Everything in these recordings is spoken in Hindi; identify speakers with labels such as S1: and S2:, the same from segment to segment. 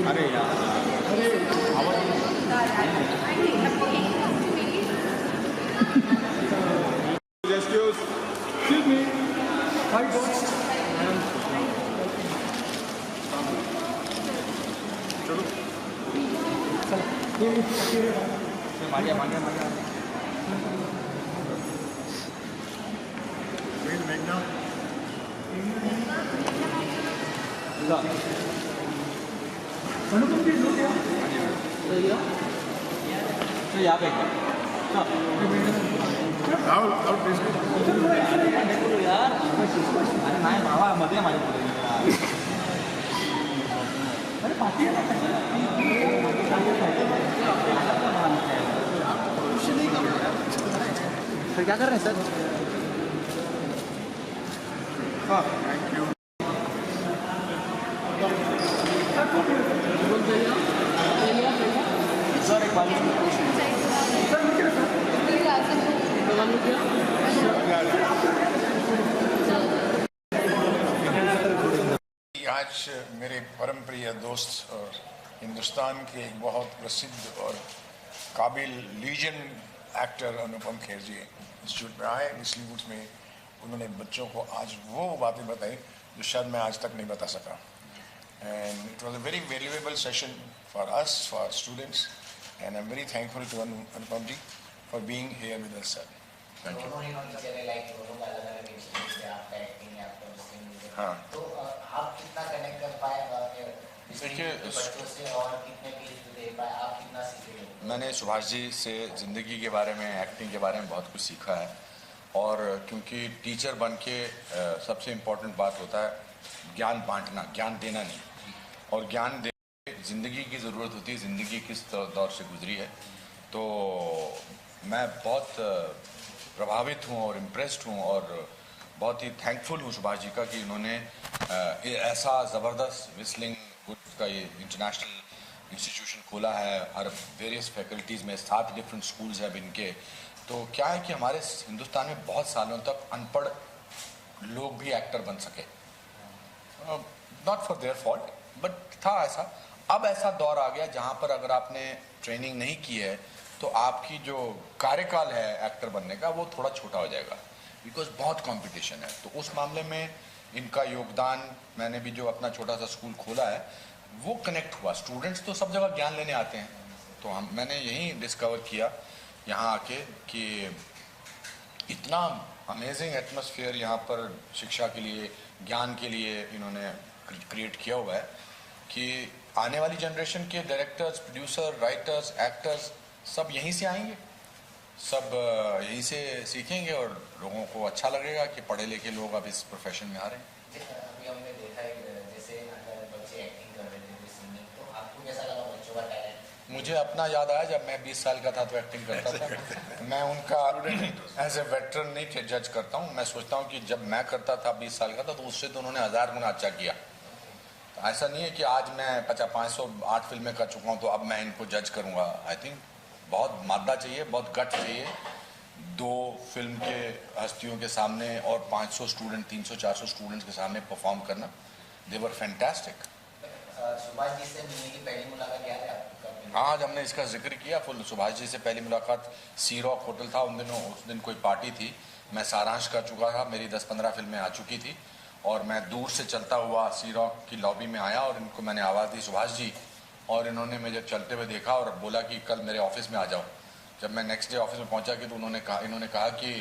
S1: अरे यार
S2: Excuse me. Hi, boss.
S1: चलो मारिया मारिया मारिया
S2: अनुपम जी लोग यहाँ
S1: तो यहाँ पे यार अरे नाही भावा मध्ये माझ्या
S2: अरे पार्टी है ना
S1: सर क्या कर रहे हैं सर
S2: हाँ
S1: सर एक बात
S3: आज मेरे परम प्रिय दोस्त और हिंदुस्तान के एक बहुत प्रसिद्ध और काबिल लीजन एक्टर अनुपम खेर जी इंस्टीट्यूट में आए इंस्टीट्यूट में उन्होंने बच्चों को आज वो बातें बताई जो शायद मैं आज तक नहीं बता सका and it was a very valuable session for us for students and I am very thankful to Anupam ji for being here with us sir thank you हाँ
S4: तो आप कितना कनेक्ट कर पाए
S3: देखिए
S4: बच्चों से और कितने पीस दे पाए आप कितना सीखे?
S3: मैंने सुभाष जी से ज़िंदगी के बारे में एक्टिंग के बारे में बहुत कुछ सीखा है और क्योंकि टीचर बन के सबसे इम्पोर्टेंट बात होता है ज्ञान बांटना ज्ञान देना नहीं और ज्ञान दे ज़िंदगी की ज़रूरत होती है ज़िंदगी किस दौर से गुजरी है तो मैं बहुत प्रभावित हूँ और इम्प्रेस्ड हूँ और बहुत ही थैंकफुल हूँ सुभाष जी का कि इन्होंने ऐसा ज़बरदस्त विस्लिंग का ये इंटरनेशनल इंस्टीट्यूशन खोला है हर वेरियस फैकल्टीज़ में 7 डिफरेंट स्कूल्स हैं इनके तो क्या है कि हमारे हिंदुस्तान में बहुत सालों तक अनपढ़ लोग भी एक्टर बन सके not for their fault but था ऐसा अब ऐसा दौर आ गया जहाँ पर अगर आपने ट्रेनिंग नहीं की है तो आपकी जो कार्यकाल है एक्टर बनने का वो थोड़ा छोटा हो जाएगा बिकॉज बहुत कंपटीशन है तो उस मामले में इनका योगदान मैंने भी जो अपना छोटा सा स्कूल खोला है वो कनेक्ट हुआ स्टूडेंट्स तो सब जगह ज्ञान लेने आते हैं तो मैंने यही डिस्कवर किया यहाँ आके कि इतना अमेजिंग एटमॉस्फेयर यहाँ पर शिक्षा के लिए ज्ञान के लिए इन्होंने क्रिएट किया हुआ है कि आने वाली जनरेशन के डायरेक्टर्स प्रोड्यूसर राइटर्स एक्टर्स सब यहीं से आएंगे सब यहीं से सीखेंगे और लोगों को अच्छा लगेगा कि पढ़े लिखे लोग अब इस प्रोफेशन में आ रहे हैं
S4: अभी हमने देखा है जैसे अगर बच्चे एक्टिंग कर रहे थे सिंगिंग तो आपको कैसा लगा बच्चों का टैलेंट
S3: मुझे अपना याद आया जब मैं 20 साल का था तो एक्टिंग करता था मैं उनका एज ए वेटरन नहीं जज करता हूँ मैं सोचता हूँ कि जब मैं करता था 20 साल का था तो उससे तो उन्होंने 1000 गुना अच्छा किया तो ऐसा नहीं है कि आज मैं 508 फिल्में कर चुका हूँ तो अब मैं इनको जज करूँगा आई थिंक बहुत मादा चाहिए बहुत गट चाहिए 2 फिल्म के हस्तियों के सामने और 500 स्टूडेंट 300-400 स्टूडेंट्स के सामने परफॉर्म करना दे वर फैंटास्टिक
S4: सुभाष जी से मिलने की पहली मुलाकात क्या है आपका?
S3: आज हमने इसका जिक्र किया फुल सुभाष जी से पहली मुलाकात सी रॉक होटल था उस दिन कोई पार्टी थी मैं सारांश कर चुका था मेरी 10-15 फिल्में आ चुकी थी और मैं दूर से चलता हुआ सी रॉक की लॉबी में आया और इनको मैंने आवाज़ दी सुभाष जी और इन्होंने मुझे चलते हुए देखा और बोला कि कल मेरे ऑफिस में आ जाओ जब मैं नेक्स्ट डे ऑफिस में पहुंचा कि तो इन्होंने कहा कि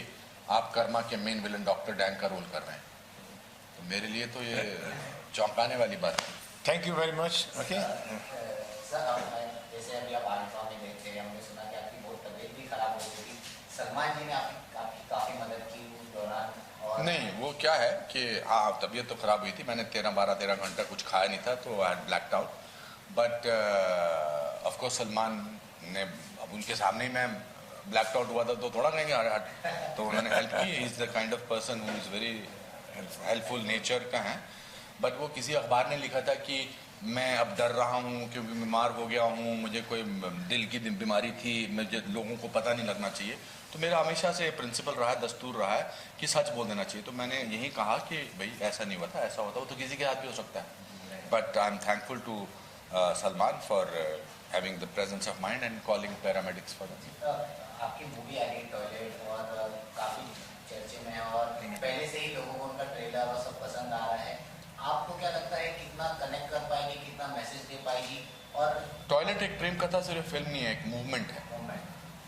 S3: आप कर्मा के मेन विलन डॉक्टर डैन का रोल कर रहे हैं तो मेरे लिए तो ये चौंकाने वाली बात है thank you very much okay
S4: sir जैसे अभी आप आरिफा में गए थे हमने सुना कि आपकी बहुत तबीयत भी खराब हो गई थी सलमान जी ने आपकी काफ़ी मदद की उस दौरान और
S3: नहीं वो क्या है कि तबीयत तो खराब हुई थी मैंने 13 घंटा कुछ खाया नहीं था तो I had blacked out but of course Salman ने अब उनके सामने ही मैं ब्लैक आउट हुआ था तो थोड़ा कहेंगे तो उन्होंने हेल्प की is the kind of person who is very helpful nature का है बट वो किसी अखबार ने लिखा था कि मैं अब डर रहा हूँ क्योंकि बीमार हो गया हूँ, मुझे कोई दिल की बीमारी थी, मुझे लोगों को पता नहीं लगना चाहिए। तो मेरा हमेशा से प्रिंसिपल रहा है, दस्तूर रहा है कि सच बोल देना चाहिए। तो मैंने यही कहा कि भाई ऐसा नहीं हुआ था, ऐसा होता वो तो किसी के हाथ भी हो सकता है। But I am thankful to Salman for having the presence of mind and calling paramedics for that.
S4: आपकी मूवी आ गई टॉयलेट और काफ़ी चर्चे में है और पहले से ही लोगों को उनका ट्रेलर और सब पसंद आ रहा है। आपको क्या लगता है कितना कनेक्ट कर पाएगी, कितना मैसेज दे पाएगी? और
S3: टॉयलेट एक प्रेम कथा सिर्फ फिल्म नहीं है, एक मूवमेंट है।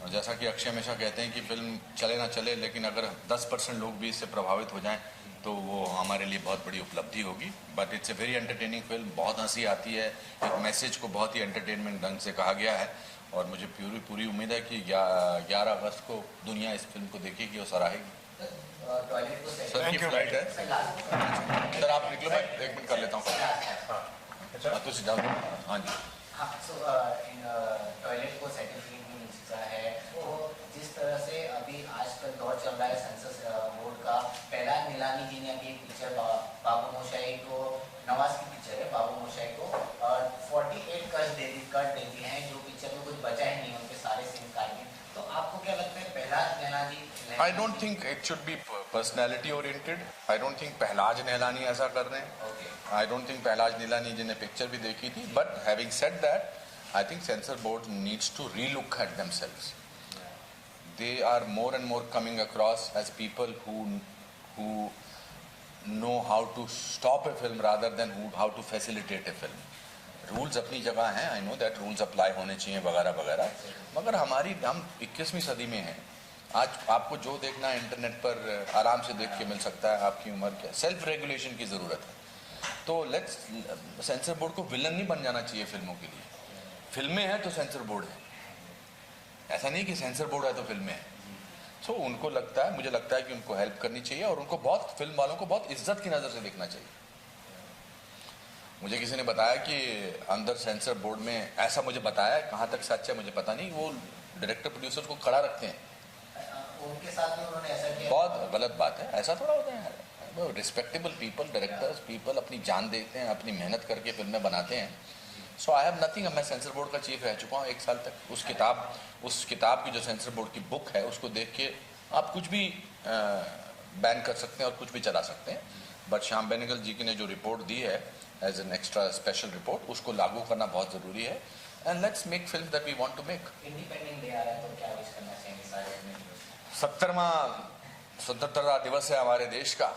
S3: और जैसा कि अक्षय हमेशा कहते हैं कि फिल्म चले ना चले, लेकिन अगर 10% लोग भी इससे प्रभावित हो जाएं तो वो हमारे लिए बहुत बड़ी उपलब्धि होगी। But it's a very entertaining film, बहुत हंसी आती है, एक मैसेज को बहुत ही एंटरटेनमेंट ढंग से कहा गया है। और मुझे पूरी उम्मीद है कि 11 अगस्त को दुनिया इस फिल्म को देखेगी और सराहेगी।
S4: टॉयलेट को
S3: सर की फ्लाइट है सर, आप निकलो, मैं 1 मिनट कर लेता हूँ। तो सीधा हाँ जी।
S4: हाँ, सो टॉयलेट को सर्टिफिकेट भी मिल चुका है। तो जिस तरह से अभी आजकल दौर चल रहा है सेंसर बोर्ड का, पहला नीलामी जी ने अभी एक पिक्चर बाबू मोशाई को, नवाज की पिक्चर है, बाबू मोशाई को 48 कट देती हैं, जो पिक्चर में कुछ बचा ही नहीं, उनके सारे सीन काट दिए। तो आपको क्या लगता है Pahlaj Nihalani?
S3: I don't think it should be personality oriented. I don't think Pahlaj Nihalani ऐसा कर रहे हैं।
S4: Okay.
S3: I don't think Pahlaj Nihalani जी ने पिक्चर भी देखी थी। But having said that, I think censor board needs to relook at themselves. They are more and more coming across as people who know how to stop a film rather than how to facilitate a film. Rules अपनी जगह हैं, I know that rules apply होने चाहिए वगैरह वगैरह, मगर हम 21वीं सदी में हैं। आज आपको जो देखना है इंटरनेट पर आराम से देख के मिल सकता है, आपकी उम्र क्या, सेल्फ रेगुलेशन की ज़रूरत है। तो लेट्स, सेंसर बोर्ड को विलन नहीं बन जाना चाहिए फिल्मों के लिए। फिल्में हैं तो सेंसर बोर्ड है, ऐसा नहीं कि सेंसर बोर्ड है तो फिल्में हैं। सो उनको लगता है, मुझे लगता है कि उनको हेल्प करनी चाहिए और उनको बहुत, फिल्म वालों को बहुत इज्जत की नज़र से देखना चाहिए। मुझे किसी ने बताया कि अंदर सेंसर बोर्ड में, ऐसा मुझे बताया, कहाँ तक सच है मुझे पता नहीं, वो डायरेक्टर प्रोड्यूसर को खड़ा रखते हैं।
S4: उनके साथ में उन्होंने ऐसा किया,
S3: बहुत गलत बात है, ऐसा थोड़ा होता है। रिस्पेक्टेबल पीपल, डायरेक्टर्स पीपल अपनी जान देते हैं, अपनी मेहनत करके फिल्में बनाते हैं। सो आई हैव नथिंग। मैं सेंसर बोर्ड का चीफ रह चुका हूँ 1 साल तक। उस किताब की जो सेंसर बोर्ड की बुक है, उसको देख के आप कुछ भी बैन कर सकते हैं और कुछ भी चला सकते हैं। बट श्याम बेनेगल जी की ने जो रिपोर्ट दी है as an extra special report, उसको लागू करना बहुत ज़रूरी है। And let's make film that we want to make.
S4: Independent day आ रहा है तो क्या विश करना चाहेंगे सारे अपने?
S3: 70वां स्वतंत्रता दिवस है हमारे देश का।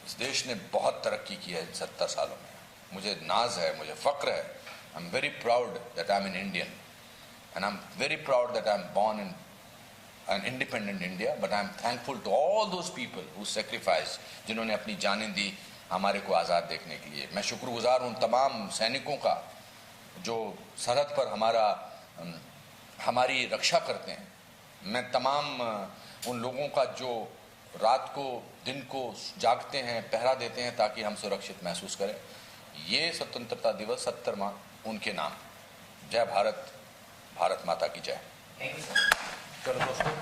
S3: इस देश ने बहुत तरक्की की है इन 70 सालों में। मुझे नाज है, मुझे फक्र है। आई am very proud that I am an Indian and I am very proud that I am born in an independent India, but I am thankful to all those people who sacrificed, जिन्होंने अपनी जानें दी हमारे को आज़ाद देखने के लिए। मैं शुक्रगुजार उन तमाम सैनिकों का जो सरहद पर हमारी रक्षा करते हैं। मैं तमाम उन लोगों का जो रात को दिन को जागते हैं, पहरा देते हैं ताकि हम सुरक्षित महसूस करें। ये स्वतंत्रता दिवस 70वां उनके नाम। जय भारत, भारत माता की जय।
S4: Thank you sir.
S3: चलो दोस्तों।